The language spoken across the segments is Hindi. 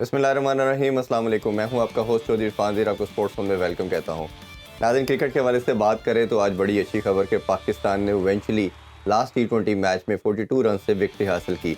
बिस्मिल्लाहिर्रहमानिर्रहीम, अस्सलाम वालेकुम। मैं हूं आपका होस्ट चौधरी इरफान ज़ीर, आपको स्पोर्ट्स में वेलकम कहता हूं। नाज़रीन, क्रिकेट के हवाले से बात करें तो आज बड़ी अच्छी खबर कि पाकिस्तान ने इवेंचुअली लास्ट T20 मैच में 42 रन से विक्ट्री हासिल की।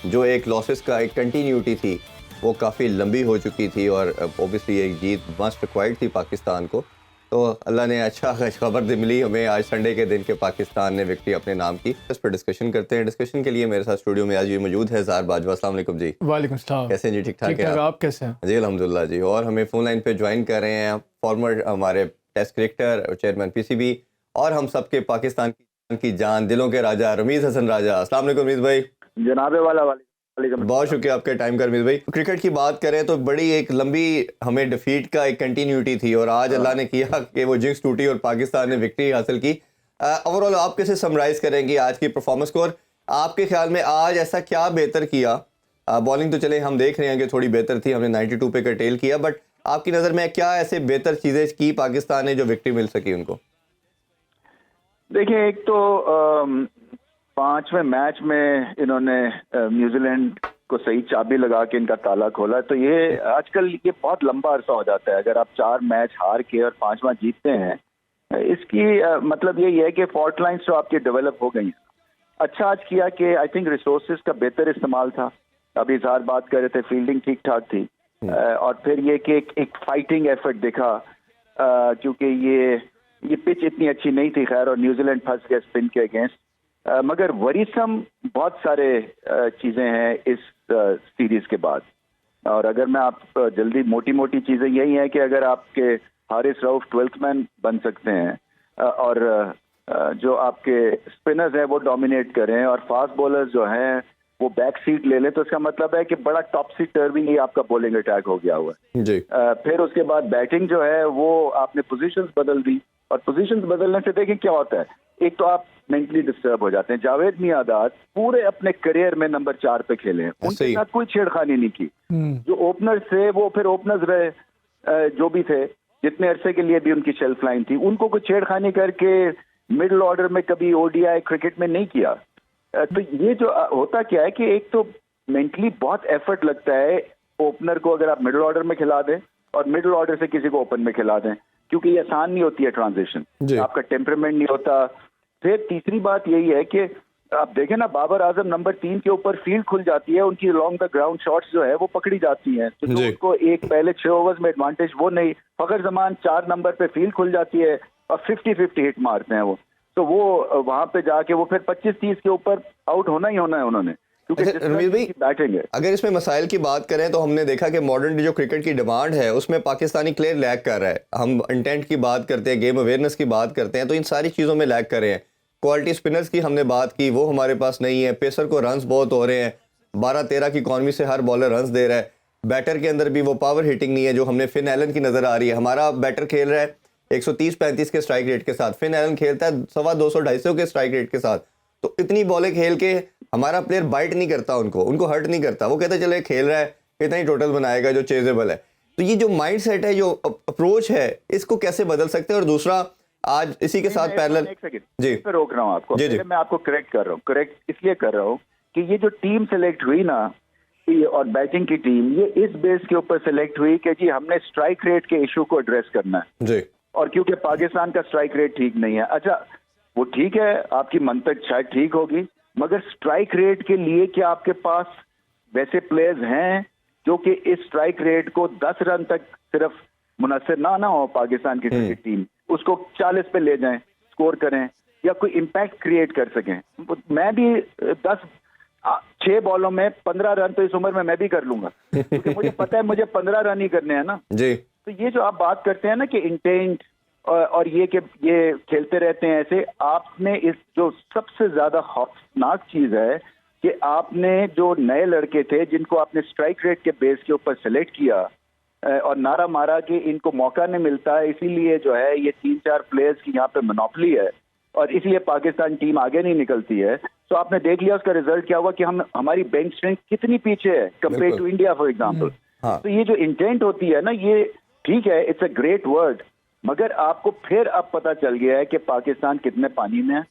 जो एक लॉसेस का एक कंटिन्यूटी थी वो काफ़ी लंबी हो चुकी थी और ओबियसली एक जीत मस्ट रिक्वायर्ड थी पाकिस्तान को। तो अल्लाह ने अच्छा खबर मिली हमें आज संडे के दिन के पाकिस्तान ने विक्ट्री अपने नाम की। इस पर डिस्कशन करते हैं। डिस्कशन के लिए मेरे साथ स्टूडियो में आज ये मौजूद है ज़ार बाजवा। अस्सलाम वालेकुम जी। वालेकुम सलाम। कैसे हैं जी? ठीक ठाक है आप कैसे हैं? जी? अल्हम्दुलिल्लाह जी। और हमें फ़ोन लाइन पे ज्वाइन कर रहे हैं फॉर्मर हमारे टेस्ट क्रिकेटर और चेयरमैन पीसीबी और हम सबके पाकिस्तान की जान, दिलों के राजा रमीज़ हसन राजा। अस्सलाम वालेकुम रमीज़ भाई। जनाबे वाला वाली बहुत शुक्रिया आपके टाइम का रमीज़ भाई। क्रिकेट की बात करें तो बड़ी एक लंबी हमें डिफीट का एक कंटिन्यूटी थी और आज अल्लाह ने किया कि वो जिंक्स टूटी और पाकिस्तान ने विक्ट्री हासिल की। ओवरऑल आप कैसे समराइज़ करेंगे आज की परफॉर्मेंस को और आपके ख्याल में आज ऐसा क्या बेहतर किया? बॉलिंग तो चले हम देख रहे हैं कि थोड़ी बेहतर थी, हमने 92 पे कर्टेल किया, बट आपकी नज़र में क्या ऐसे बेहतर चीज़ें की पाकिस्तान ने जो विक्ट्री मिल सकी उनको? देखिए, एक तो पांचवें मैच में इन्होंने न्यूजीलैंड को सही चाबी लगा के इनका ताला खोला। तो ये आजकल ये बहुत लंबा अरसा हो जाता है। अगर आप 4 मैच हार के और 5वां जीतते हैं, इसकी मतलब यही है कि फॉल्ट लाइन्स तो आपकी डेवलप हो गई हैं। अच्छा आज किया कि आई थिंक रिसोर्सेज का बेहतर इस्तेमाल था। अभी इजहार बात कर रहे थे, फील्डिंग ठीक ठाक थी और फिर ये कि एक फाइटिंग एफर्ट दिखा, क्योंकि ये पिच इतनी अच्छी नहीं थी खैर और न्यूजीलैंड फंस गया स्पिन के अगेंस्ट। मगर वरीसम बहुत सारे चीजें हैं इस सीरीज के बाद। और अगर मैं आप जल्दी मोटी चीजें यही है कि अगर आपके हारिस रऊफ 12th मैन बन सकते हैं और जो आपके स्पिनर्स हैं वो डोमिनेट करें और फास्ट बॉलर्स जो हैं वो बैक सीट ले लें, तो इसका मतलब है कि बड़ा टॉप सी टर्विंग ही आपका बॉलिंग अटैक हो गया हुआ है जी। फिर उसके बाद बैटिंग जो है वो आपने पोजीशंस बदल दी और पोजीशंस बदलने से देखें क्या होता है। एक तो आप मेंटली डिस्टर्ब हो जाते हैं। जावेद मियांदाद पूरे अपने करियर में नंबर 4 पे खेले हैं, उनके साथ कोई छेड़खानी नहीं की। जो ओपनर्स थे वो फिर ओपनर्स रहे, जो भी थे, जितने अरसे के लिए भी उनकी शेल्फ लाइन थी, उनको कोई छेड़खानी करके मिडिल ऑर्डर में कभी ओडीआई क्रिकेट में नहीं किया। तो ये जो होता क्या है कि एक तो मेंटली बहुत एफर्ट लगता है ओपनर को अगर आप मिडिल ऑर्डर में खिला दें और मिडिल ऑर्डर से किसी को ओपन में खिला दें, क्योंकि ये आसान नहीं होती है ट्रांजिशन, आपका टेम्परामेंट नहीं होता। फिर तीसरी बात यही है कि आप देखें ना, बाबर आजम नंबर 3 के ऊपर फील्ड खुल जाती है, उनकी लॉन्ग द ग्राउंड शॉट्स जो है वो पकड़ी जाती हैं, तो उनको एक पहले 6 ओवर्स में एडवांटेज वो नहीं। फखर जमान 4 नंबर पे फील्ड खुल जाती है और 50-50 हिट मारते हैं वो, तो वो वहां पे जाके वो फिर 25-30 के ऊपर आउट होना ही होना है उन्होंने, क्योंकि रमीज़ भाई, बैटिंग है। अगर इसमें मसाइल की बात करें तो हमने देखा कि मॉडर्न जो क्रिकेट की डिमांड है उसमें पाकिस्तानी प्लेयर लैग कर रहा है। हम इंटेंट की बात करते हैं, गेम अवेयरनेस की बात करते हैं, तो इन सारी चीज़ों में लैग कर रहे हैं। क्वालिटी स्पिनर्स की हमने बात की, वो हमारे पास नहीं है। पेसर को रन्स बहुत हो रहे हैं, 12-13 की इकॉनमी से हर बॉलर रन्स दे रहा है। बैटर के अंदर भी वो पावर हिटिंग नहीं है जो हमने फिन एलन की नज़र आ रही है। हमारा बैटर खेल रहा है 130-35 के स्ट्राइक रेट के साथ, फिन एलन खेलता है 200-250 के स्ट्राइक रेट के साथ। तो इतनी बॉलें खेल के हमारा प्लेयर बाइट नहीं करता, उनको हर्ट नहीं करता। वो कहते चले खेल रहा है, इतना ही टोटल बनाएगा जो चेजेबल है। तो ये जो माइंड सेट है, जो अप्रोच है, इसको कैसे बदल सकते हैं? और दूसरा, आज इसी के साथ पैरेलल जी पे रोक रहा हूँ आपको, मैं आपको करेक्ट कर रहा हूँ। करेक्ट इसलिए कर रहा हूँ कि ये जो टीम सेलेक्ट हुई ना और बैटिंग की टीम, ये इस बेस के ऊपर सेलेक्ट हुई कि जी हमने स्ट्राइक रेट के इशू को एड्रेस करना है जी। और क्योंकि पाकिस्तान का स्ट्राइक रेट ठीक नहीं है। अच्छा, वो ठीक है, आपकी मंतक शायद ठीक होगी, मगर स्ट्राइक रेट के लिए क्या आपके पास वैसे प्लेयर्स हैं जो कि इस स्ट्राइक रेट को 10 रन तक सिर्फ मुनस्सिर ना हो पाकिस्तान की क्रिकेट टीम, उसको 40 पे ले जाएं, स्कोर करें या कोई इम्पैक्ट क्रिएट कर सकें? मैं भी 6 बॉलों में 15 रन तो इस उम्र में मैं भी कर लूंगा, क्योंकि मुझे पता है मुझे 15 रन ही करने हैं ना जी। तो ये जो आप बात करते हैं ना कि इंटेंट और ये कि ये खेलते रहते हैं ऐसे, आपने इस जो सबसे ज्यादा खौफनाक चीज है कि आपने जो नए लड़के थे जिनको आपने स्ट्राइक रेट के बेस के ऊपर सेलेक्ट किया और नारा मारा कि इनको मौका नहीं मिलता है, इसीलिए जो है ये 3-4 प्लेयर्स की यहाँ पे मोनोपोली है और इसलिए पाकिस्तान टीम आगे नहीं निकलती है। तो आपने देख लिया उसका रिजल्ट क्या हुआ कि हमारी बेंच स्ट्रेंथ कितनी पीछे है compare to India for example. तो ये जो इंटेंट होती है ना, ये ठीक है, इट्स अ ग्रेट वर्ड, मगर आपको फिर अब पता चल गया है कि पाकिस्तान कितने पानी में है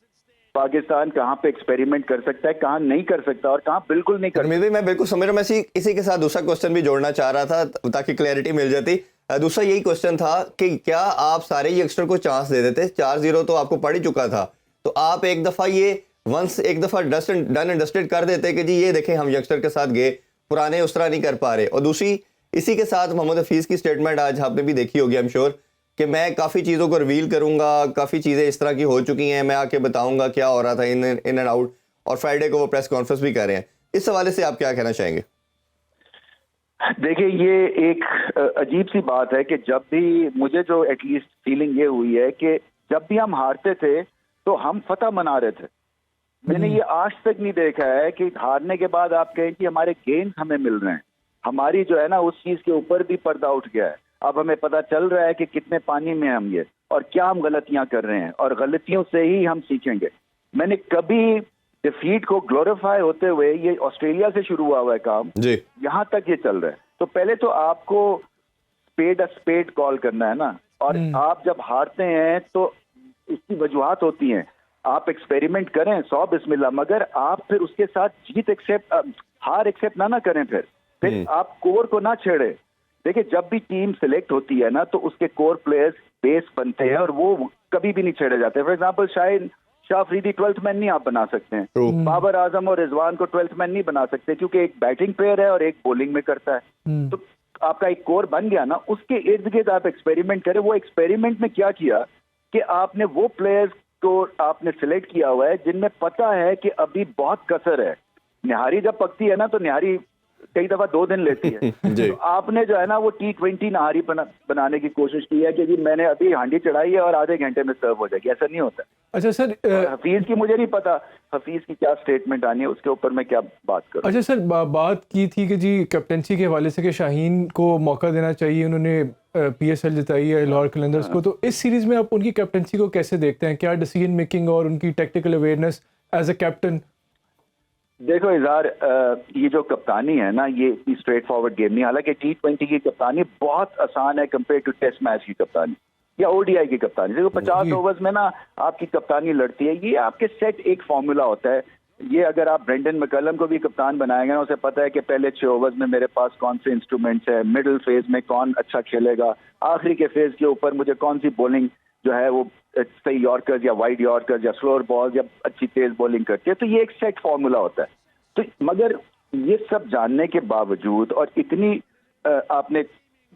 पाकिस्तान कहाँ पे एक्सपेरिमेंट कर सकता है, कहाँ नहीं कर सकता और कहाँ बिल्कुल नहीं कर रमीज भाई मैं बिल्कुल समझ रहा हूँ। मैं इसी के साथ दूसरा क्वेश्चन भी जोड़ना चाह रहा था ताकि क्लैरिटी मिल जाती। दूसरा यही क्वेश्चन था कि क्या आप सारे यंगस्टर को चांस दे देते? 4-0 तो आपको पड़ ही चुका था, तो आप एक दफा ये एक दफा डन एंड डस्टेड कर देते कि जी ये देखें हम यंगस्टर के साथ गए, पुराने उस तरह नहीं कर पा रहे। और दूसरी इसी के साथ मोहम्मद हफीज की स्टेटमेंट आज आपने भी देखी होगी आई एम श्योर कि मैं काफ़ी चीज़ों को रिवील करूंगा, काफ़ी चीज़ें इस तरह की हो चुकी हैं, मैं आके बताऊंगा क्या हो रहा था इन एंड आउट। और फ्राइडे को वो प्रेस कॉन्फ्रेंस भी कर रहे हैं। इस हवाले से आप क्या कहना चाहेंगे? देखिए, ये एक अजीब सी बात है कि जब भी मुझे जो एटलीस्ट फीलिंग ये हुई है कि जब भी हम हारते थे तो हम फतह मना रहे थे। मैंने ये आज तक नहीं देखा है कि हारने के बाद आप कहें कि हमारे गेंस हमें मिल रहे हैं, हमारी जो है ना उस चीज के ऊपर भी पर्दा उठ गया है। अब हमें पता चल रहा है कि कितने पानी में हम ये और क्या हम गलतियां कर रहे हैं और गलतियों से ही हम सीखेंगे। मैंने कभी डिफीट को ग्लोरीफाई होते हुए, ये ऑस्ट्रेलिया से शुरू हुआ है काम जी, यहाँ तक ये चल रहा है। तो पहले तो आपको स्पेड कॉल करना है ना, और आप जब हारते हैं तो इसकी वजूहात होती हैं। आप एक्सपेरिमेंट करें 100 बिस्मिल्लाह, मगर आप फिर उसके साथ हार एक्सेप्ट ना करें। फिर आप कोर को ना छेड़े। देखिए, जब भी टीम सिलेक्ट होती है ना तो उसके कोर प्लेयर्स बेस बनते हैं और वो कभी भी नहीं छेड़े जाते। For example Shah Afridi 12th man नहीं आप बना सकते हैं, बाबर आजम और रिजवान को 12th मैन नहीं बना सकते, क्योंकि एक बैटिंग प्लेयर है और एक बॉलिंग में करता है। तो आपका एक कोर बन गया ना, उसके इर्द गिर्द आप एक्सपेरिमेंट करें। वो एक्सपेरिमेंट में क्या किया कि आपने वो प्लेयर्स को आपने सिलेक्ट किया हुआ है जिनमें पता है कि अभी बहुत कसर है। निहारी जब पकती है ना तो निहारी कई दफा 2 दिन लेती है। तो आपने जो है ना वो T20 नहारी बनाने की कोशिश की है कि जी मैंने अभी हांडी चढ़ाई है और आधे घंटे में सर्व हो जाएगी। ऐसा नहीं होता। अच्छा सर, हफीज की मुझे नहीं पता हफीज की क्या स्टेटमेंट आनी है, उसके ऊपर मैं क्या बात करूं। अच्छा सर, बात की थी कि जी कैप्टनसी के हवाले से कि शाहीन को मौका देना चाहिए, उन्होंने PSL जिताई है लाहौर कलंदर्स को, तो इस सीरीज में आप उनकी कैप्टनसी को कैसे देखते हैं? क्या डिसीजन मेकिंग और उनकी tactical awareness as a captain? देखो इज़हार, ये जो कप्तानी है ना, ये इतनी स्ट्रेट फॉरवर्ड गेम नहीं। हालांकि T20 की कप्तानी बहुत आसान है कंपेयर टू टेस्ट मैच की कप्तानी या ODI की कप्तानी। देखो 50 ओवर्स में ना आपकी कप्तानी लड़ती है, ये आपके सेट एक फॉर्मूला होता है। ये अगर आप ब्रेंडन मैकलम को भी कप्तान बनाएंगे ना, उसे पता है कि पहले 6 ओवर्स में मेरे पास कौन से इंस्ट्रूमेंट्स है, मिडिल फेज में कौन अच्छा खेलेगा, आखिरी के फेज के ऊपर मुझे कौन सी बॉलिंग जो है वो सही यॉर्कर्स या वाइड यॉर्कर्स या स्लोअर बॉल या अच्छी तेज बॉलिंग करती है। तो ये एक सेट फॉर्मूला होता है। तो मगर ये सब जानने के बावजूद और इतनी आपने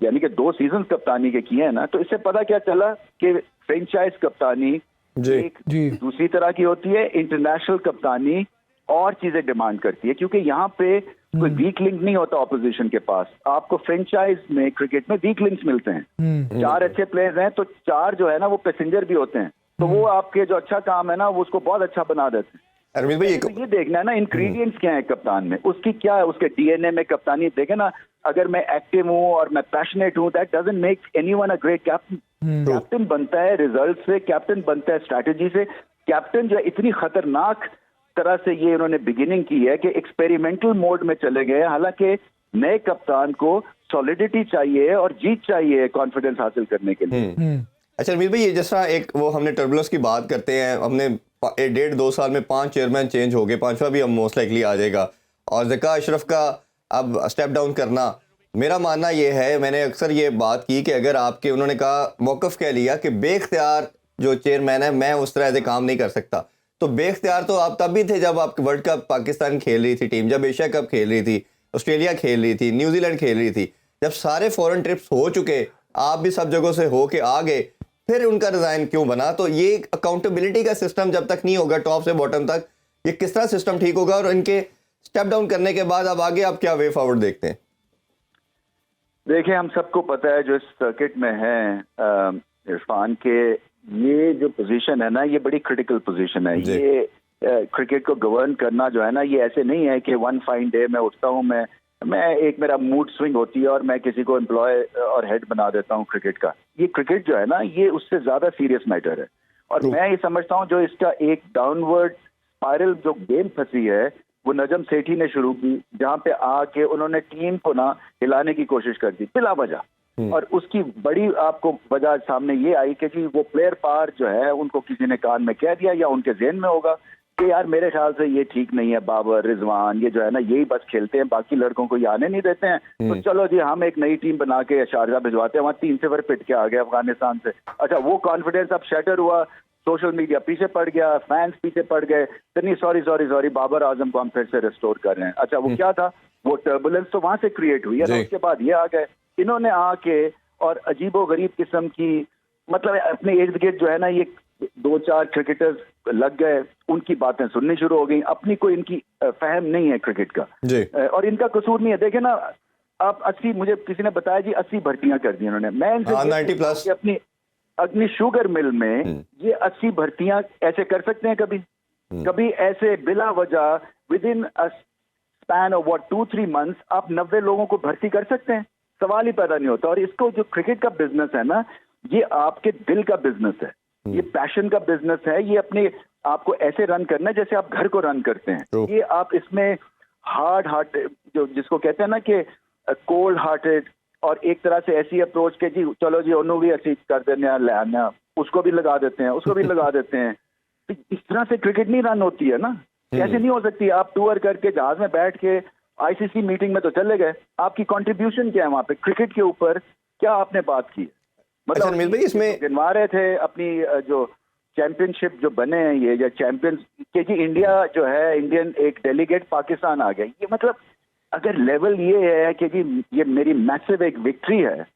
यानी कि 2 सीजन कप्तानी के किए हैं ना, तो इससे पता क्या चला कि फ्रेंचाइज कप्तानी एक दूसरी तरह की होती है, इंटरनेशनल कप्तानी और चीजें डिमांड करती है, क्योंकि यहाँ पे कोई वीक लिंक नहीं होता ऑपोजिशन के पास। आपको फ्रेंचाइज में क्रिकेट में वीक लिंक्स मिलते हैं। 4 अच्छे प्लेयर्स हैं तो 4 जो है ना वो पैसेंजर भी होते हैं, तो वो आपके जो अच्छा काम है ना वो उसको बहुत अच्छा बना देते हैं। अरविंद भाई तो ये देखना है ना इंग्रेडिएंट्स क्या है कप्तान में, उसकी क्या है, उसके DNA में कप्तानी देखे ना। अगर मैं एक्टिव हूँ और मैं पैशनेट हूँ, that doesn't make anyone a great captain. Captain बनता है रिजल्ट से, कैप्टन बनता है स्ट्रैटेजी से। कैप्टन जो है इतनी खतरनाक तरह से ये उन्होंने बिगिनिंग की है कि एक्सपेरिमेंटल मोड में चले गए। हालांकि नए कप्तान को सॉलिडिटी चाहिए और जीत चाहिए कॉन्फिडेंस हासिल करने के लिए। अच्छा रमीज भाई, ये जैसा एक वो हमने टर्बुलेंस की बात करते हैं, हमने 1.5-2 साल में 5 चेयरमैन चेंज हो गए, 5वां भी अब मोस्ट लाइकली आ जाएगा, और ज़का अशरफ का अब स्टेप डाउन करना। मेरा मानना ये है, मैंने अक्सर ये बात की कि अगर आपके उन्होंने कहा मौक़िफ़ कह लिया कि बेख्तियार जो चेयरमैन है मैं उस तरह से काम नहीं कर सकता, तो बेख्तियार तो आप तब भी थे जब आप वर्ल्ड कप पाकिस्तान खेल रही थी टीम, जब एशिया कप खेल रही थी, ऑस्ट्रेलिया खेल रही थी, न्यूजीलैंड खेल रही थी, जब सारे फॉरेन ट्रिप्स हो चुके, आप भी सब जगहों से हो के आ गए, फिर उनका रिजाइन क्यों बना? तो ये अकाउंटेबिलिटी का सिस्टम जब तक नहीं होगा टॉप से बॉटम तक, ये किस तरह सिस्टम ठीक होगा? और इनके स्टेप डाउन करने के बाद अब आगे आप क्या वे फॉरवर्ड देखते हैं? देखिए, हम सबको पता है जो इस सर्किट में है इरफान के, ये जो पोजीशन है ना ये बड़ी क्रिटिकल पोजीशन है। ये क्रिकेट को गवर्न करना जो है ना, ये ऐसे नहीं है कि वन फाइन डे मैं उठता हूँ, मैं एक मेरा मूड स्विंग होती है और मैं किसी को एम्प्लॉय और हेड बना देता हूँ क्रिकेट का। ये क्रिकेट जो है ना ये उससे ज्यादा सीरियस मैटर है। और मैं ये समझता हूँ जो इसका एक डाउनवर्ड स्पाइरल जो गेम फंसी है वो नजम सेठी ने शुरू की, जहाँ पे आके उन्होंने टीम को ना हिलाने की कोशिश कर दी बिला वजह। और उसकी बड़ी आपको वजह सामने ये आई कि जी वो प्लेयर पावर जो है उनको किसी ने कान में कह दिया या उनके ज़हन में होगा कि यार मेरे ख्याल से ये ठीक नहीं है, बाबर रिजवान ये जो है ना यही बस खेलते हैं, बाकी लड़कों को ये आने नहीं देते हैं, तो चलो जी हम एक नई टीम बना के शारजा भिजवाते हैं, वहाँ 3-0 पिट के आ गए अफगानिस्तान से। अच्छा वो कॉन्फिडेंस अब शटर हुआ, सोशल मीडिया पीछे पड़ गया, फैंस पीछे पड़ गए, तो नहीं सॉरी बाबर आजम को हम फिर से रिस्टोर कर रहे हैं। अच्छा वो क्या था, वो टर्बुलेंस तो वहां से क्रिएट हुई है ना, उसके बाद ये आ गए, इन्होंने आके और अजीबो गरीब किस्म की, मतलब अपने इर्द गिर्द जो है ना ये 2-4 क्रिकेटर्स लग गए, उनकी बातें सुननी शुरू हो गई, अपनी कोई इनकी फहम नहीं है क्रिकेट का जी। और इनका कसूर नहीं है। देखे ना आप 80, मुझे किसी ने बताया जी 80 भर्तियां कर दी उन्होंने, मैं इनसे 90+ अपनी अग्नि शुगर मिल में ये 80 भर्तियां ऐसे कर सकते हैं कभी? कभी ऐसे बिला वजह with in a span of 2-3 months आप 90 लोगों को भर्ती कर सकते हैं? सवाल ही पैदा नहीं होता। और इसको जो क्रिकेट का बिजनेस है ना, ये आपके दिल का बिजनेस है, ये पैशन का बिजनेस है, ये अपने आपको ऐसे रन करना है जैसे आप घर को रन करते हैं। ये आप इसमें हार्ड हार्ट जो जिसको कहते हैं ना कि कोल्ड हार्टेड, और एक तरह से ऐसी अप्रोच के जी चलो जी उन्होंने भी ऐसी कर देने लाना, उसको भी लगा देते हैं, उसको भी लगा देते हैं। तो इस तरह से क्रिकेट नहीं रन होती है ना, कैसे नहीं हो सकती? आप टूर करके जहाज में बैठ के आईसीसी मीटिंग में तो चले गए, आपकी कंट्रीब्यूशन क्या है वहां पे क्रिकेट के ऊपर, क्या आपने बात की? अच्छा रमीज भाई इसमें गिनवा रहे थे अपनी जो चैंपियनशिप जो बने हैं ये जो चैंपियंस के जी, इंडिया जो है इंडियन एक डेलीगेट पाकिस्तान आ गया, ये मतलब अगर लेवल ये है कि जी ये मेरी मैसिव एक विक्ट्री है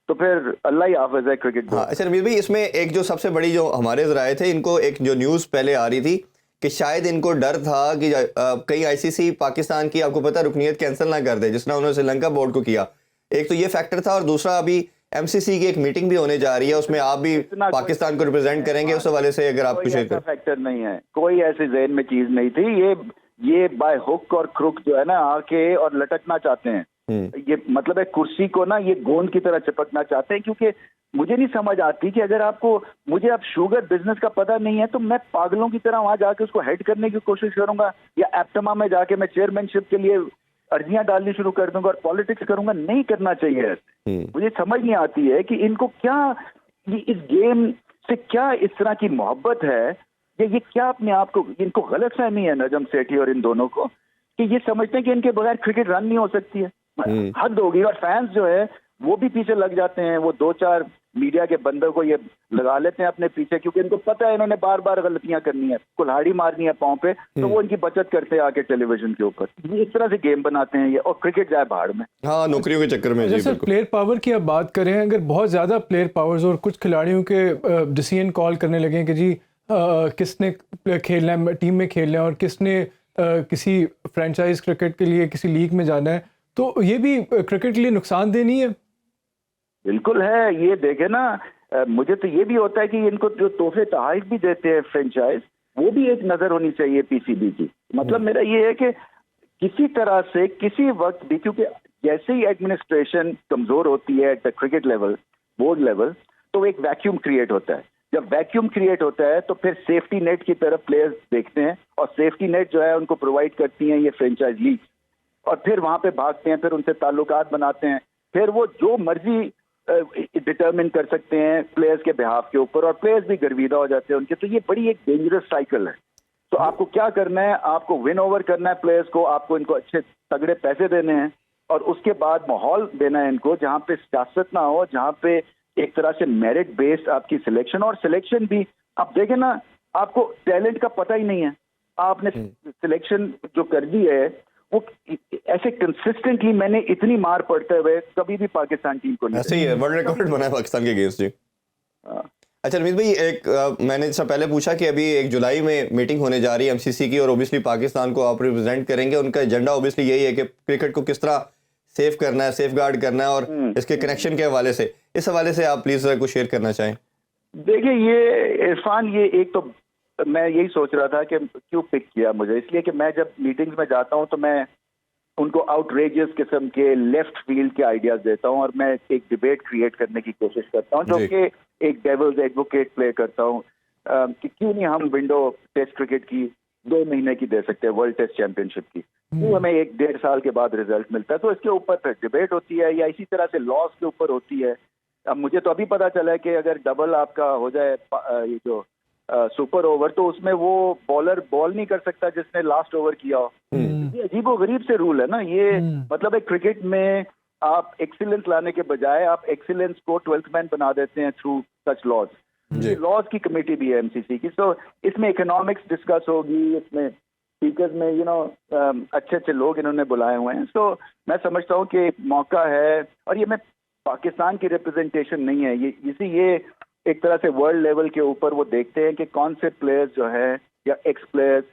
तो फिर अल्लाह ही हाफ़िज़ है क्रिकेट। हाँ अच्छा रमीज भाई इसमें एक जो सबसे बड़ी जो हमारे ज़राए थे, इनको एक जो न्यूज़ पहले आ रही थी कि शायद इनको डर था कि कहीं आईसीसी पाकिस्तान की आपको पता रुकनीत कैंसिल ना कर दे, जिस तरह उन्होंने श्रीलंका बोर्ड को किया। एक तो ये फैक्टर था और दूसरा अभी एमसीसी की एक मीटिंग भी होने जा रही है, उसमें आप भी पाकिस्तान को रिप्रेजेंट करेंगे, उस हवाले से अगर आप कुछ शेयर करें। फैक्टर नहीं है, कोई ऐसी ज़हन में चीज नहीं थी, ये बाय हुक और क्रुक जो है ना आके और लटकना चाहते हैं। ये मतलब है कुर्सी को ना ये गोंद की तरह चिपकना चाहते हैं, क्योंकि मुझे नहीं समझ आती कि अगर आपको मुझे अब शुगर बिजनेस का पता नहीं है तो मैं पागलों की तरह वहां जाके उसको हेड करने की कोशिश करूंगा, या एप्टमा में जाके मैं चेयरमैनशिप के लिए अर्जियां डालनी शुरू कर दूंगा और पॉलिटिक्स करूंगा। नहीं करना चाहिए ऐसे। मुझे समझ नहीं आती है कि इनको क्या ये इस गेम से क्या इस तरह की मोहब्बत है, या ये क्या अपने आप को इनको गलत फहमी है नजम सेठी और इन दोनों को, कि ये समझते हैं कि इनके बगैर क्रिकेट रन नहीं हो सकती है। हद होगी। और फैंस जो है वो भी पीछे लग जाते हैं, वो 2-4 मीडिया के बंदों को ये लगा लेते हैं अपने पीछे, क्योंकि इनको पता है इन्होंने बार बार गलतियां करनी है, कुल्हाड़ी मारनी है पांव पे, तो वो इनकी बचत करते हैं आके टेलीविजन के ऊपर। ये इस तरह से गेम बनाते हैं ये, और क्रिकेट जाए भाड़ में। हाँ नौकरियों के चक्कर में। जैसे प्लेयर पावर की आप बात करें, अगर बहुत ज़्यादा प्लेयर पावर्स और कुछ खिलाड़ियों के डिसीजन कॉल करने लगे कि जी किसने खेलना है, टीम में खेलना है और किसने किसी फ्रेंचाइज क्रिकेट के लिए किसी लीग में जाना है, तो ये भी क्रिकेट के लिए नुकसानदेह नहीं है? बिल्कुल है। ये देखे ना, मुझे तो ये भी होता है कि इनको जो तोहफे तोहफे भी देते हैं फ्रेंचाइज, वो भी एक नजर होनी चाहिए पीसीबी की। मतलब मेरा ये है कि किसी तरह से किसी वक्त भी, क्योंकि जैसे ही एडमिनिस्ट्रेशन कमजोर होती है at the cricket level, board level, तो एक वैक्यूम क्रिएट होता है। जब वैक्यूम क्रिएट होता है तो फिर सेफ्टी नेट की तरफ प्लेयर्स देखते हैं, और सेफ्टी नेट जो है उनको प्रोवाइड करती हैं ये फ्रेंचाइज लीग, और फिर वहां पे भागते हैं, फिर उनसे ताल्लुकात बनाते हैं, फिर वो जो मर्जी डिटरमिन कर सकते हैं प्लेयर्स के बिहाफ के ऊपर, और प्लेयर्स भी गर्विदा हो जाते हैं उनके। तो ये बड़ी एक डेंजरस साइकिल है। तो आपको क्या करना है, आपको विन ओवर करना है प्लेयर्स को, आपको इनको अच्छे तगड़े पैसे देने हैं, और उसके बाद माहौल देना है इनको जहां पे सियासत ना हो, जहां पे एक तरह से मेरिट बेस्ड आपकी सिलेक्शन, और सिलेक्शन भी आप देखें ना, आपको टैलेंट का पता ही नहीं है, आपने सिलेक्शन जो कर दी है वो ऐसे कंसिस्टेंटली मैंने इतनी मार पड़ते हुए कभी भी पाकिस्तान टीम को नहीं। ऐसे ही है, वर्ल्ड रिकॉर्ड बना है पाकिस्तान के अगेंस्ट जी। अच्छा रमीज भाई, एक मैंने इससे पहले पूछा कि अभी 1 जुलाई में मीटिंग होने जा रही है एमसीसी की, और ओबियसली पाकिस्तान को आप रिप्रेजेंट करेंगे। उनका एजेंडा ओबियसली यही है कि क्रिकेट को किस तरह सेफ करना है, सेफ गार्ड करना है, और इसके कनेक्शन के हवाले से, इस हवाले से आप प्लीज कुछ शेयर करना चाहें। देखिए ये इरफान, ये एक तो मैं यही सोच रहा था कि क्यों पिक किया मुझे, इसलिए कि मैं जब मीटिंग्स में जाता हूं तो मैं उनको आउटरेजियस किस्म के लेफ्ट फील्ड के आइडियाज देता हूं, और मैं एक डिबेट क्रिएट करने की कोशिश करता हूं, जो कि एक डेविल्स एडवोकेट प्ले करता हूं कि क्यों नहीं हम विंडो टेस्ट क्रिकेट की 2 महीने की दे सकते हैं, वर्ल्ड टेस्ट चैंपियनशिप की। वो हमें 1-1.5 साल के बाद रिजल्ट मिलता है। तो इसके ऊपर फिर डिबेट होती है, या इसी तरह से लॉस के ऊपर होती है। अब मुझे तो अभी पता चला है कि अगर डबल आपका हो जाए ये जो सुपर ओवर, तो उसमें वो बॉलर बॉल नहीं कर सकता जिसने लास्ट ओवर किया हो। ये अजीबो गरीब से रूल है ना ये। मतलब एक क्रिकेट में आप एक्सीलेंस लाने के बजाय आप एक्सीलेंस को 12th मैन बना देते हैं थ्रू सच लॉज। लॉज की कमेटी भी है एमसीसी की, तो इसमें इकोनॉमिक्स डिस्कस होगी, इसमें स्पीकर्स में अच्छे अच्छे लोग इन्होंने बुलाए हुए हैं। तो मैं समझता हूँ कि मौका है, और ये मैं पाकिस्तान की रिप्रेजेंटेशन नहीं है, ये एक तरह से वर्ल्ड लेवल के ऊपर वो देखते हैं कि कौन से प्लेयर्स जो है या एक्स प्लेयर्स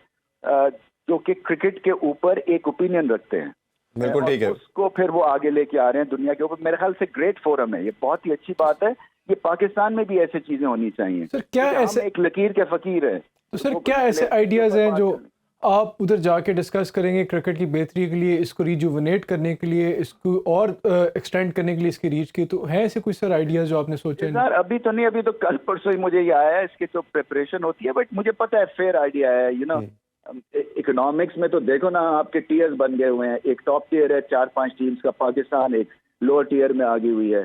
जो कि क्रिकेट के ऊपर एक ओपिनियन रखते हैं, बिल्कुल ठीक है, उसको फिर वो आगे लेके आ रहे हैं दुनिया के ऊपर। मेरे ख्याल से ग्रेट फोरम है, ये बहुत ही अच्छी बात है। ये पाकिस्तान में भी ऐसी चीजें होनी चाहिए। सर क्या ऐसे एक लकीर के फकीर है, तो सर क्या ऐसे आइडियाज हैं जो आप उधर जाके डिस्कस करेंगे क्रिकेट की बेहतरी के लिए, इसको रिजुवनेट करने के लिए, इसको और एक्सटेंड करने के लिए इसकी रीच की? तो है ऐसे कुछ सर आइडियाज जो आपने सोचे हैं? सर अभी तो नहीं, अभी तो कल परसों ही मुझे ये आया है, इसकी तो प्रिपरेशन होती है, बट मुझे पता है फेयर आइडिया है। इकोनॉमिक्स में तो देखो ना, आपके टीयर्स बन गए हुए हैं। एक टॉप टीयर है 4-5 टीम्स का पाकिस्तान, एक लोअर टीयर में आ गई हुई है।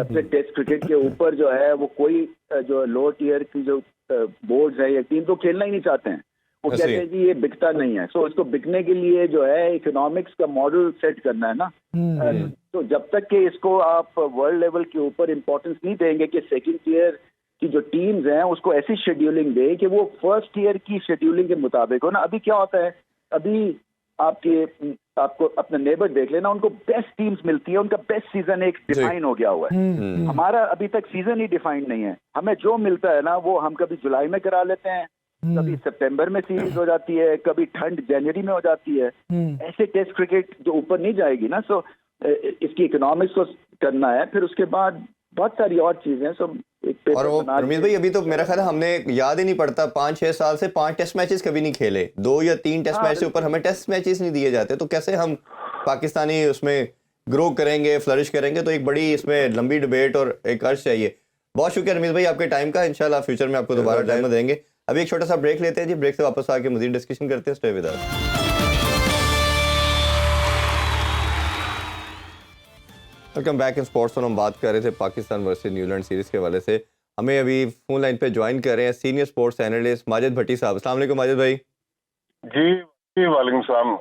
फिर टेस्ट क्रिकेट के ऊपर जो है वो कोई जो लोअर टीयर की जो बोर्ड्स है या टीम तो खेलना ही नहीं चाहते हैं। वो कहते हैं जी ये बिकता नहीं है। सो इसको बिकने के लिए जो है इकोनॉमिक्स का मॉडल सेट करना है ना। तो जब तक कि इसको आप वर्ल्ड लेवल के ऊपर इम्पोर्टेंस नहीं देंगे कि सेकंड टीयर की जो टीम्स हैं उसको ऐसी शेड्यूलिंग दे कि वो फर्स्ट ईयर की शेड्यूलिंग के मुताबिक हो ना। अभी क्या होता है, अभी आपको अपने नेबर देख लेना, उनको बेस्ट टीम्स मिलती है, उनका बेस्ट सीजन एक डिफाइन हो गया हुआ है। हमारा अभी तक सीजन ही डिफाइंड नहीं है। हमें जो मिलता है ना वो हम कभी जुलाई में करा लेते हैं, कभी सितंबर में सीरीज हो जाती है, कभी ठंड जनवरी में हो जाती है। ऐसे टेस्ट क्रिकेट जो ऊपर नहीं जाएगी ना, सो इसकी इकोनॉमिक्स को करना है, फिर उसके बाद बहुत सारी और चीजें। सो और वो रमीज भाई अभी तो मेरा ख्याल है हमने याद ही नहीं पड़ता 5-6 साल से 5 टेस्ट मैचेस कभी नहीं खेले, 2 या 3 टेस्ट मैच से ऊपर हमें टेस्ट मैचेस नहीं दिए जाते। तो कैसे हम पाकिस्तानी उसमें ग्रो करेंगे, फ्लरिश करेंगे? तो एक बड़ी इसमें लंबी डिबेट और एक अर्ज चाहिए। बहुत शुक्रिया रमीज भाई आपके टाइम का। इंशाल्लाह फ्यूचर में आपको दोबारा टाइम देंगे। अभी एक छोटा सा ब्रेक लेते हैं जी, ब्रेक से वापस आके मजीद डिस्कशन करते हैं। Stay with us. Welcome back in sports. हम बात कर रहे थे पाकिस्तान वर्सेस न्यूजीलैंड सीरीज के हवाले से। हमें अभी फोन लाइन पे ज्वाइन कर रहे हैं सीनियर स्पोर्ट्स एनालिस्ट माजिद भट्टी साहब। अस्सलाम वालेकुम माजिद भाई। जी वालेकुम सलाम।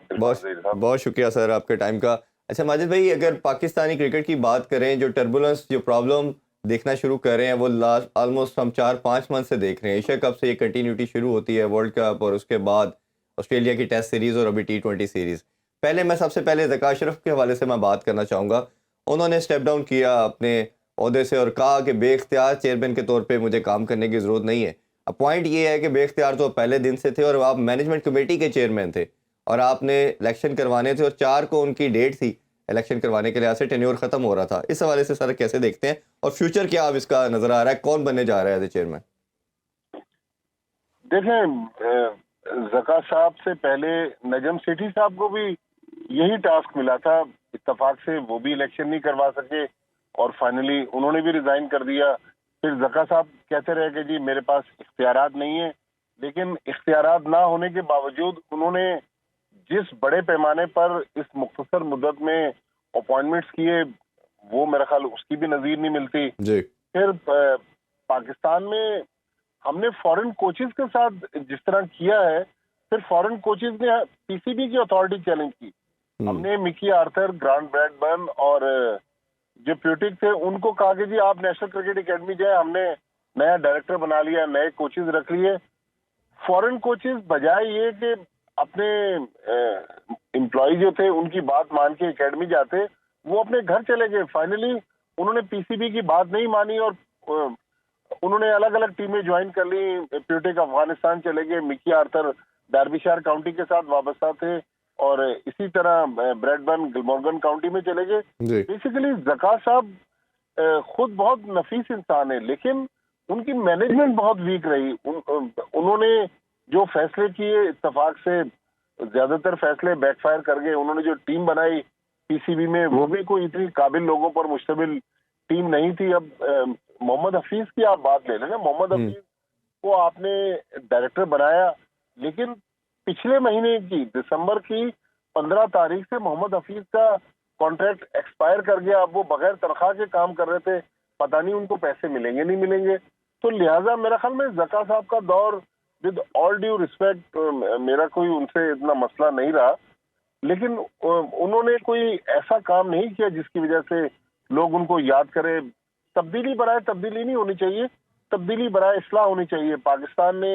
बहुत शुक्रिया सर आपके टाइम का। अच्छा माजिद भाई, अगर पाकिस्तानी क्रिकेट की बात करें, जो टर्बुलेंस, जो प्रॉब्लम देखना शुरू कर रहे हैं वो लास्ट ऑलमोस्ट हम 4-5 मंथ से देख रहे हैं। एशिया कप से ये कंटिन्यूटी शुरू होती है, वर्ल्ड कप, और उसके बाद ऑस्ट्रेलिया की टेस्ट सीरीज और अभी T20 सीरीज। मैं सबसे पहले ज़का अशरफ के हवाले से मैं बात करना चाहूँगा। उन्होंने स्टेप डाउन किया अपने ओहदे से और कहा कि बेख्तियार चेयरमैन के तौर पे मुझे काम करने की ज़रूरत नहीं है। अब पॉइंट ये है कि बेख्तियार तो पहले दिन से थे और आप मैनेजमेंट कमेटी के चेयरमैन थे और आपने इलेक्शन करवाने थे और 4 को उनकी डेट थी इलेक्शन करवाने के लिहाज से, टेन्योर ख़त्म हो रहा था। इस हवाले से सर कैसे देखते हैं और फ्यूचर क्या अब इसका नज़र आ रहा है, कौन बनने जा रहा है एज ए चेयरमैन? देखें, ज़का साहब से पहले नजम सेठी साहब को भी यही टास्क मिला था। इत्तेफाक से वो भी इलेक्शन नहीं करवा सके और फाइनली उन्होंने भी रिजाइन कर दिया। फिर ज़का साहब कहते रहे कि जी मेरे पास इख्तियारात नहीं है, लेकिन इख्तियारात ना होने के बावजूद उन्होंने जिस बड़े पैमाने पर इस मुख्तसर मुद्दत में अपॉइंटमेंट्स किए, वो मेरा ख्याल उसकी भी नज़ीर नहीं मिलती जी। फिर पाकिस्तान में हमने फॉरेन कोचेस के साथ जिस तरह किया है, फिर फॉरेन कोचेस ने पीसीबी की अथॉरिटी चैलेंज की। हमने मिकी आर्थर, ग्रांट ब्रैडबर्न और जो प्यूटिक थे उनको कहा कि जी आप नेशनल क्रिकेट एकेडमी जाए, हमने नया डायरेक्टर बना लिया, नए कोचेस रख लिए। फॉरेन कोचेस बजाय ये कि अपने एम्प्लॉय जो थे उनकी बात मान के एकेडमी जाते, वो अपने घर चले गए। फाइनली उन्होंने पीसीबी की बात नहीं मानी और उन्होंने अलग अलग टीमें ज्वाइन कर ली। प्यूटिक अफगानिस्तान चले गए, मिकी आर्थर डार्बिशायर काउंटी के साथ वाबस्ता थे और इसी तरह ब्रैडबर्न गिलमॉर्गन काउंटी में चले गए। बेसिकली ज़का साहब खुद बहुत नफीस इंसान है, लेकिन उनकी मैनेजमेंट बहुत वीक रही। उन्होंने जो फैसले किए, इत्तेफाक से ज्यादातर फैसले बैकफायर कर गए। उन्होंने जो टीम बनाई पीसीबी में, वो भी कोई इतनी काबिल लोगों पर मुश्तमिल टीम नहीं थी। अब मोहम्मद हफीज की आप बात ले लें ना, मोहम्मद हफीज को आपने डायरेक्टर बनाया, लेकिन पिछले महीने की दिसंबर की 15 तारीख से मोहम्मद हफीज का कॉन्ट्रैक्ट एक्सपायर कर गया, अब वो बगैर तनख्वाह के काम कर रहे थे, पता नहीं उनको पैसे मिलेंगे नहीं मिलेंगे। तो लिहाजा मेरा ख्याल में ज़का साहब का दौर, विद ऑल ड्यू रिस्पेक्ट, मेरा कोई उनसे इतना मसला नहीं रहा, लेकिन उन्होंने कोई ऐसा काम नहीं किया जिसकी वजह से लोग उनको याद करें। तब्दीली बराए तब्दीली नहीं होनी चाहिए, तब्दीली बराए इस्लाह होनी चाहिए। पाकिस्तान ने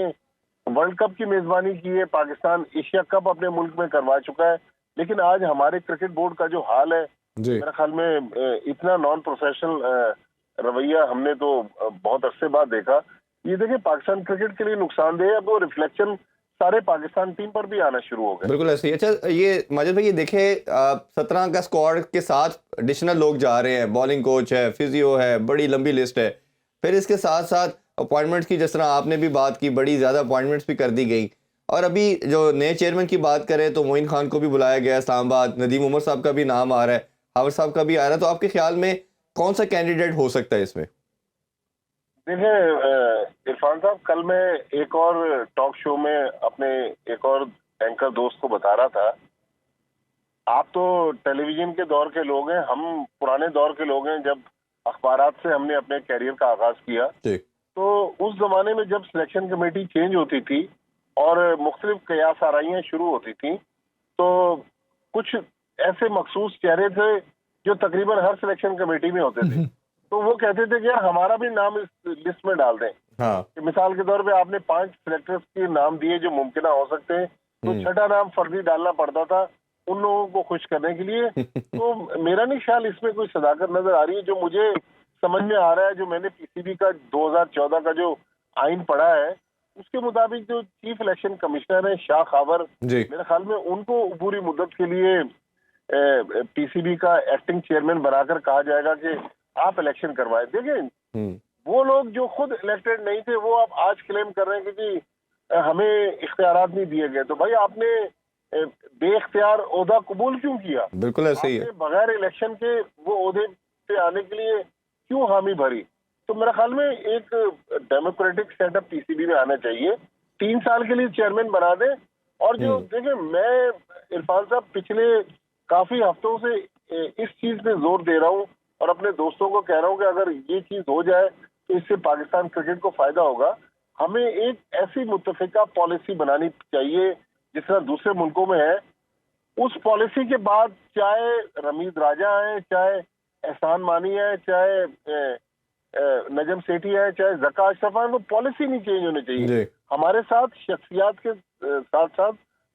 वर्ल्ड कप की मेजबानी की है, पाकिस्तान एशिया कप अपने मुल्क में करवा चुका है, लेकिन आज हमारे क्रिकेट बोर्ड का जो हाल है, मेरे ख्याल में इतना नॉन प्रोफेशनल रवैया हमने तो बहुत अरसे बाद देखा। ये देखिए पाकिस्तान क्रिकेट के लिए नुकसानदेह है, अब वो रिफ्लेक्शन सारे पाकिस्तान टीम पर भी आना शुरू हो गए। बिल्कुल ऐसे ही। अच्छा, ये माजिद भाई, ये देखे 17 का स्क्वाड के साथ एडिशनल लोग जा रहे हैं, बॉलिंग कोच है, फिजियो है, बड़ी लंबी लिस्ट है। फिर इसके साथ साथ अपॉइंटमेंट्स की, जिस तरह आपने भी बात की, बड़ी ज़्यादा अपॉइंटमेंट्स भी कर दी गई। और अभी जो नए चेयरमैन की बात करें तो मोइन खान को भी बुलाया गया इस्लामाबाद, नदीम उमर साहब का भी नाम आ रहा है, हावर साहब का भी आ रहा है। तो आपके ख्याल में कौन सा कैंडिडेट हो सकता है इसमें? देखिए इरफान साहब, कल मैं एक और टॉक शो में अपने एक और एंकर दोस्त को बता रहा था, आप तो टेलीविजन के दौर के लोग हैं, हम पुराने दौर के लोग हैं। जब अखबारात से हमने अपने कैरियर का आगाज किया तो उस जमाने में जब सिलेक्शन कमेटी चेंज होती थी और मुख्तलिफ कयास आराइयाँ शुरू होती थी, तो कुछ ऐसे मखसूस चेहरे थे जो तकरीबन हर सिलेक्शन कमेटी में होते थे। तो वो कहते थे कि यार हमारा भी नाम इस लिस्ट में डाल दें। कि मिसाल के तौर पे आपने 5 सिलेक्टर्स के नाम दिए जो मुमकिन हो सकते हैं, तो छठा नाम फर्जी डालना पड़ता था उन लोगों को खुश करने के लिए। तो मेरा नहीं ख्याल इसमें कोई सदाकत नजर आ रही है। जो मुझे समझ में आ रहा है, जो मैंने पीसीबी का 2014 का जो आइन पढ़ा है, उसके मुताबिक जो चीफ इलेक्शन कमिश्नर है शाह खावर, मेरे ख्याल में उनको पूरी मुद्दत के लिए पीसीबी का एक्टिंग चेयरमैन बनाकर कहा जाएगा कि आप इलेक्शन करवाए। देखिए वो लोग जो खुद इलेक्टेड नहीं थे, वो अब आज क्लेम कर रहे हैं कि हमें इख्तियारात नहीं दिए गए। तो भाई आपने बेइख्तियार ओहदा कबूल क्यों किया? बिल्कुल ऐसे ही है। बगैर इलेक्शन के वो ओहदे पे आने के लिए क्यों हामी भरी? तो मेरे ख्याल में एक डेमोक्रेटिक सेटअप पीसीबी में आना चाहिए, 3 साल के लिए चेयरमैन बना दे। और जो देखिए, मैं इरफान साहब पिछले काफी हफ्तों से इस चीज पे जोर दे रहा हूँ और अपने दोस्तों को कह रहा हूँ कि अगर ये चीज हो जाए तो इससे पाकिस्तान क्रिकेट को फायदा होगा। हमें एक ऐसी मुत्तफिका पॉलिसी बनानी चाहिए जिस तरह दूसरे मुल्कों में है। उस पॉलिसी के बाद चाहे रमीज राजा है, चाहे एहसान मानी है, चाहे नजम सेठी है, चाहे ज़का अशरफ है, वो पॉलिसी नहीं चेंज होनी चाहिए। हमारे साथ शख्सियात के साथ साथ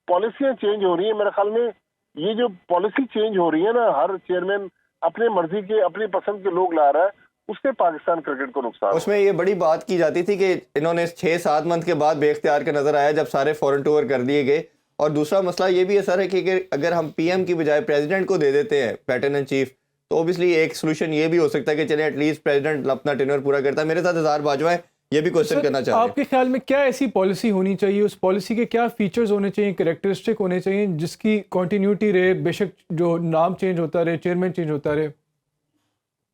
पॉलिसियां चेंज हो रही है। मेरे ख्याल में ये जो पॉलिसी चेंज हो रही है ना, हर चेयरमैन अपने मर्जी के अपनी पसंद के लोग ला रहा है, उससे पाकिस्तान क्रिकेट को नुकसान। उसमें ये बड़ी बात की जाती थी कि इन्होंने 6-7 मंथ के बाद बेख्तियार का नजर आया जब सारे फॉरेन टूर कर दिए गए। और दूसरा मसला ये भी है सर है कि अगर हम पीएम की बजाय प्रेसिडेंट को दे देते हैं, पैटर्न इन चीफ, तो ऑब्वियसली एक सोल्यूशन ये भी हो सकता है कि चले एटलीस्ट प्रेसिडेंट अपना टेन्योर पूरा करता है। मेरे साथ इज़हार बाजवा है, ये भी क्वेश्चन करना चाहते हैं। आपके ख्याल में क्या ऐसी पॉलिसी होनी चाहिए, उस पॉलिसी के क्या फीचर्स होने चाहिए, कैरेक्टरिस्टिक होने चाहिए जिसकी कंटिन्यूटी रहे, बेशक जो नाम चेंज होता रहे, चेयरमैन चेंज होता रहे?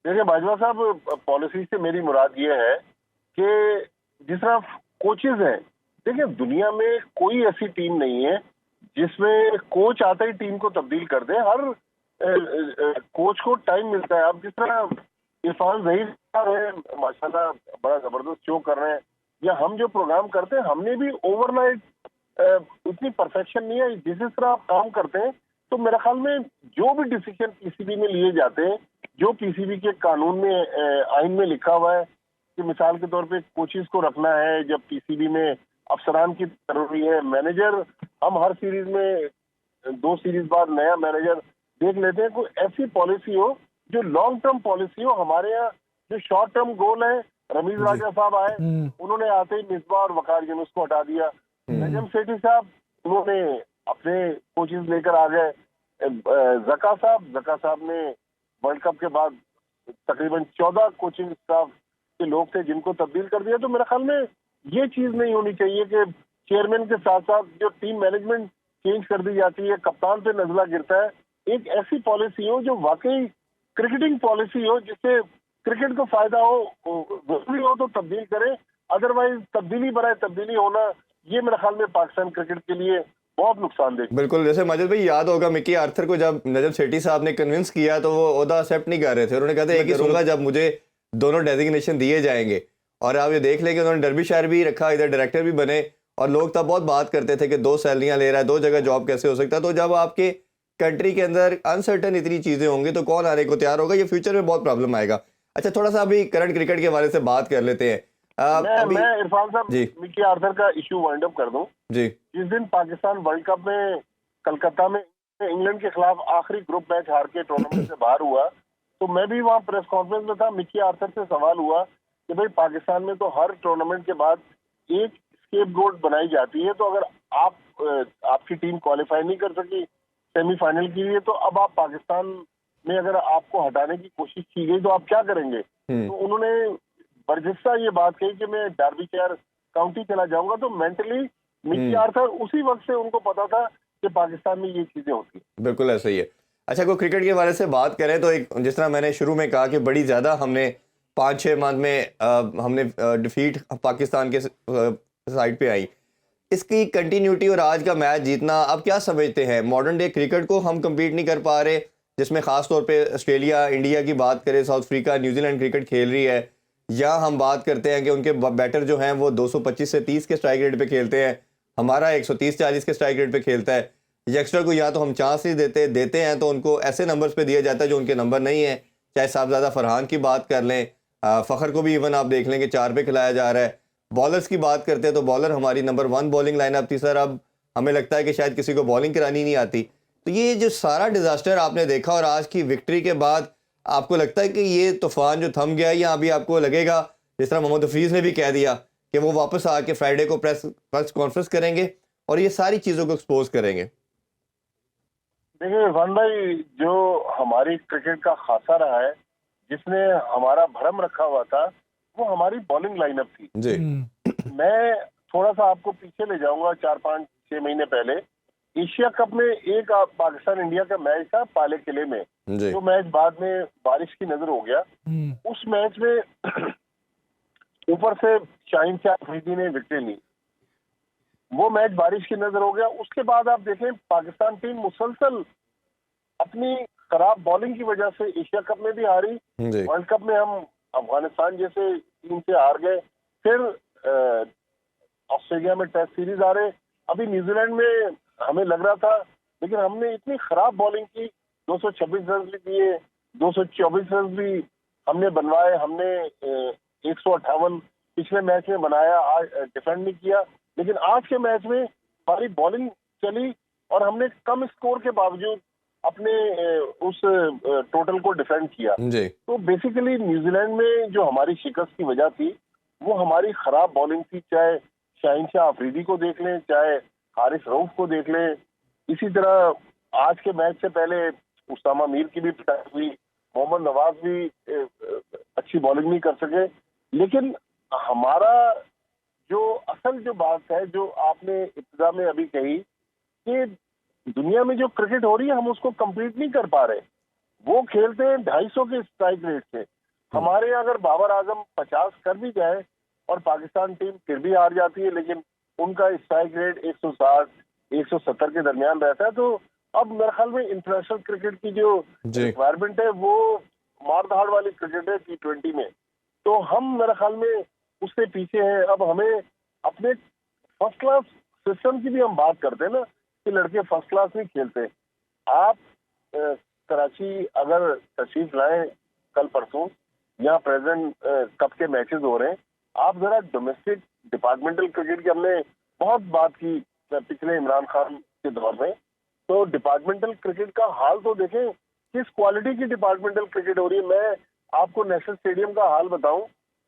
देखिए बाजवा साहब, पॉलिसी से मेरी मुराद ये है कि जिस तरह कोचेज हैं, देखिए दुनिया में कोई ऐसी टीम नहीं है जिसमें कोच आते ही टीम को तब्दील कर दे। हर कोच को टाइम मिलता है। अब जिस तरह इरफान ज़हीर साहब है, माशाल्लाह बड़ा जबरदस्त शो कर रहे हैं, या हम जो प्रोग्राम करते हैं, हमने भी ओवरनाइट इतनी परफेक्शन नहीं है। जिस तरह आप काम करते हैं, तो मेरे ख्याल में जो भी डिसीजन पीसीबी में लिए जाते हैं, जो पीसीबी के कानून में आइन में लिखा हुआ है कि मिसाल के तौर पे कोचेस को रखना है, जब पीसीबी में अफसरान की जरूरी है, मैनेजर हम हर सीरीज में 2 सीरीज बाद नया मैनेजर देख लेते हैं। कोई ऐसी पॉलिसी हो जो लॉन्ग टर्म पॉलिसी हो। हमारे यहाँ जो शॉर्ट टर्म गोल है, रमीज राजा साहब आए, उन्होंने आते ही मिसबा और वकार यूनुस को हटा दिया। नजम सेठी साहब, उन्होंने अपने कोचेस लेकर आ गए। ज़का साहब ने वर्ल्ड कप के बाद तकरीबन 14 कोचिंग स्टाफ के लोग थे जिनको तब्दील कर दिया। तो मेरे ख्याल में ये चीज नहीं होनी चाहिए कि चेयरमैन के साथ साथ जो टीम मैनेजमेंट चेंज कर दी जाती है, कप्तान पे नजला गिरता है। एक ऐसी पॉलिसी हो जो वाकई क्रिकेटिंग पॉलिसी हो, जिससे क्रिकेट को फायदा हो, जरूरी हो तो तब्दील करें, अदरवाइज तब्दीली बराए तब्दीली होना, ये मेरे ख्याल में पाकिस्तान क्रिकेट के लिए बहुत नुकसानदेह। बिल्कुल, जैसे माजिद भाई याद होगा मिकी आर्थर को जब नजम सेठी साहब ने कन्विंस किया तो वो ओहदा एक्सेप्ट नहीं कर रहे थे। उन्होंने कहा था एक ही करूंगा जब मुझे दोनों डेजिग्नेशन दिए जाएंगे। और आप ये देख लें कि उन्होंने डर्बीशायर भी रखा, इधर डायरेक्टर भी बने, और लोग तब बहुत बात करते थे कि 2 सैलरियां ले रहा है, 2 जगह जॉब कैसे हो सकता है। तो जब आपके कंट्री के अंदर अनसर्टन इतनी चीज़ें होंगी तो कौन आने को तैयार होगा, ये फ्यूचर में बहुत प्रॉब्लम आएगा। अच्छा, थोड़ा सा अभी करंट क्रिकेट के हवाले से बात कर लेते हैं। मैं इरफान साहब जी मिकी आर्थर का इशू वाइंड अप कर दूं। जी जिस दिन पाकिस्तान वर्ल्ड कप में कलकत्ता में इंग्लैंड के खिलाफ आखिरी ग्रुप मैच हार के टूर्नामेंट से बाहर हुआ, तो मैं भी वहां प्रेस कॉन्फ्रेंस में था। मिकी आर्थर से सवाल हुआ कि भाई पाकिस्तान में तो हर टूर्नामेंट के बाद एक स्केपगोट बनाई जाती है, तो अगर आपकी टीम क्वालिफाई नहीं कर सकी सेमीफाइनल के लिए, तो अब आप पाकिस्तान में अगर आपको हटाने की कोशिश की गई तो आप क्या करेंगे। तो उन्होंने बर्जिस्ता ये बात कही कि मैं डार्बीशायर काउंटी चला जाऊंगा। तो मेंटली मिकी आर्थर उसी वक्त से उनको पता था कि पाकिस्तान में ये चीजें होती हैं। बिल्कुल ऐसा ही है। अच्छा, कोई क्रिकेट के बारे से बात करें तो एक जिस तरह मैंने शुरू में कहा कि बड़ी ज़्यादा हमने 5-6 मंथ में हमने डिफीट पाकिस्तान के साइड पे आई, इसकी कंटिन्यूटी और आज का मैच जीतना आप क्या समझते हैं? मॉडर्न डे क्रिकेट को हम कम्पीट नहीं कर पा रहे, जिसमें ख़ास तौर पे ऑस्ट्रेलिया, इंडिया की बात करें, साउथ अफ्रीका, न्यूजीलैंड क्रिकेट खेल रही है, या हम बात करते हैं कि उनके बैटर जो हैं वो 225 से 30 के स्ट्राइक रेट पे खेलते हैं, हमारा 130-40 के स्ट्राइक रेट पे खेलता है। यंगस्टर को या तो हम चांस नहीं देते हैं तो उनको ऐसे नंबर्स पे दिया जाता है जो उनके नंबर नहीं है। चाहे साहबजादा फरहान की बात कर लें, फ़खर को भी इवन आप देख लें कि 4 पे खिलाया जा रहा है। बॉलर्स की बात करते हैं तो बॉलर हमारी नंबर 1 बॉलिंग लाइनअप थी सर, अब हमें लगता है कि शायद किसी को बॉलिंग करानी नहीं आती। तो ये जो सारा डिज़ास्टर आपने देखा और आज की विक्ट्री के बाद आपको लगता है कि ये तूफान जो थम गया, या अभी आपको लगेगा जिस तरह मोहम्मद हफीज़ ने भी कह दिया कि वो वापस आके फ्राइडे को प्रेस कॉन्फ्रेंस करेंगे और ये सारी चीज़ों को एक्सपोज करेंगे? देखिए इरफान भाई, जो हमारी क्रिकेट का खासा रहा है, जिसने हमारा भरम रखा हुआ था, वो हमारी बॉलिंग लाइनअप थी। जी मैं थोड़ा सा आपको पीछे ले जाऊंगा, 4-5-6 महीने पहले एशिया कप में एक पाकिस्तान इंडिया का मैच था पाले किले में, जी जो मैच बाद में बारिश की नजर हो गया। उस मैच में ऊपर से शाहीन शाह अफरीदी ने विकेट ली, वो मैच बारिश की नजर हो गया। उसके बाद आप देखें पाकिस्तान टीम मुसलसल अपनी खराब बॉलिंग की वजह से एशिया कप में भी हारी, जी वर्ल्ड कप में हम अफगानिस्तान जैसे टीम से हार गए, फिर ऑस्ट्रेलिया में टेस्ट सीरीज हारे, अभी न्यूजीलैंड में हमें लग रहा था, लेकिन हमने इतनी खराब बॉलिंग की, 226 रन भी दिए, 224 रन भी हमने बनवाए, हमने 158 पिछले मैच में बनाया, आज डिफेंड नहीं किया। लेकिन आज के मैच में हमारी बॉलिंग चली और हमने कम स्कोर के बावजूद अपने उस टोटल को डिफेंड किया। जी तो बेसिकली न्यूजीलैंड में जो हमारी शिकस्त की वजह थी वो हमारी खराब बॉलिंग थी। चाहे शाहीन शाह अफरीदी को देख लें, चाहे हारिस रऊफ को देख लें, इसी तरह आज के मैच से पहले उसामा मीर की भी पिटाई हुई, मोहम्मद नवाज भी अच्छी बॉलिंग नहीं कर सके। लेकिन हमारा जो असल जो बात है, जो आपने इब्तिदा में अभी कही कि दुनिया में जो क्रिकेट हो रही है हम उसको कंप्लीट नहीं कर पा रहे। वो खेलते हैं 250 के स्ट्राइक रेट से, हमारे अगर बाबर आजम 50 कर भी जाए और पाकिस्तान टीम फिर भी हार जाती है, लेकिन उनका स्ट्राइक रेट 160-170 के दरमियान रहता है। तो अब मेरे ख्याल में इंटरनेशनल क्रिकेट की जो रिक्वायरमेंट है वो मार धाड़ वाली क्रिकेट है T20 में, तो हम मेरे ख्याल में उससे पीछे हैं। अब हमें अपने फर्स्ट क्लास सिस्टम की भी हम बात करते हैं ना कि लड़के फर्स्ट क्लास नहीं खेलते। आप कराची अगर तशरीफ लाएं कल परसों, यहाँ प्रेजेंट कप के मैचेस हो रहे हैं, आप जरा डोमेस्टिक डिपार्टमेंटल क्रिकेट की हमने बहुत बात की पिछले इमरान खान के दौर में, तो डिपार्टमेंटल क्रिकेट का हाल तो देखें, किस क्वालिटी की डिपार्टमेंटल क्रिकेट हो रही है। मैं आपको नेशनल स्टेडियम का हाल बताऊं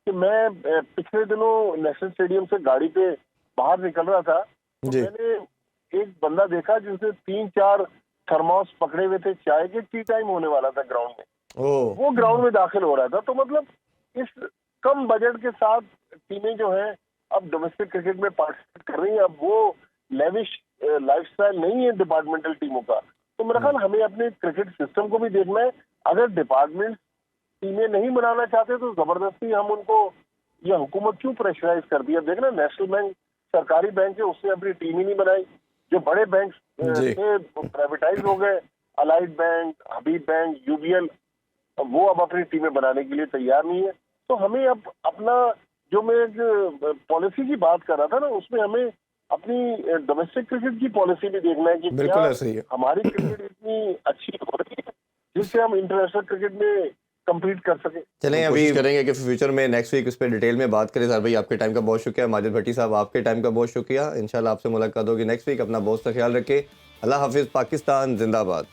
कि मैं पिछले दिनों नेशनल स्टेडियम से गाड़ी पे बाहर निकल रहा था, तो मैंने एक बंदा देखा जिसने 3-4 थर्मोस पकड़े हुए थे, चाय के, टी टाइम होने वाला था ग्राउंड में, वो ग्राउंड में दाखिल हो रहा था। तो मतलब इस कम बजट के साथ टीमें जो हैं अब डोमेस्टिक क्रिकेट में पार्टिसिपेट कर रही हैं। अब वो लेविश लाइफस्टाइल नहीं है डिपार्टमेंटल टीमों का। तो मेरा ख्याल हमें अपने क्रिकेट सिस्टम को भी देखना है। अगर डिपार्टमेंट टीमें नहीं बनाना चाहते तो जबरदस्ती हम उनको, यह हुकूमत क्यों प्रेशराइज कर दिया। देखना नेशनल बैंक सरकारी बैंक है, उसने अपनी टीम ही नहीं बनाई, जो बड़े बैंक जी। थे प्राइवेटाइज हो गए, अलाइड बैंक, हबीब बैंक, यूबीएल, वो अब अपनी टीमें बनाने के लिए तैयार नहीं है। तो हमें अब अपना, जो मैं एक पॉलिसी की बात कर रहा था ना, उसमें हमें अपनी डोमेस्टिक क्रिकेट की पॉलिसी भी देखना है कि बिल्कुल क्या ऐसा ही है। हमारी क्रिकेट इतनी अच्छी हो रही है जिससे हम इंटरनेशनल क्रिकेट में कम्पीट कर सकें। चलें, तो अभी कोशिश करेंगे कि फ्यूचर में नेक्स्ट वीक इस पर डिटेल में बात करें। सर भाई आपके टाइम का बहुत शुक्रिया, माजिद भट्टी साहब आपके टाइम का बहुत शुक्रिया। इंशाल्लाह आपसे मुलाकात होगी नेक्स्ट वीक। अपना बहुत सा ख्याल रखें। अल्लाह हाफिज़। पाकिस्तान जिंदाबाद।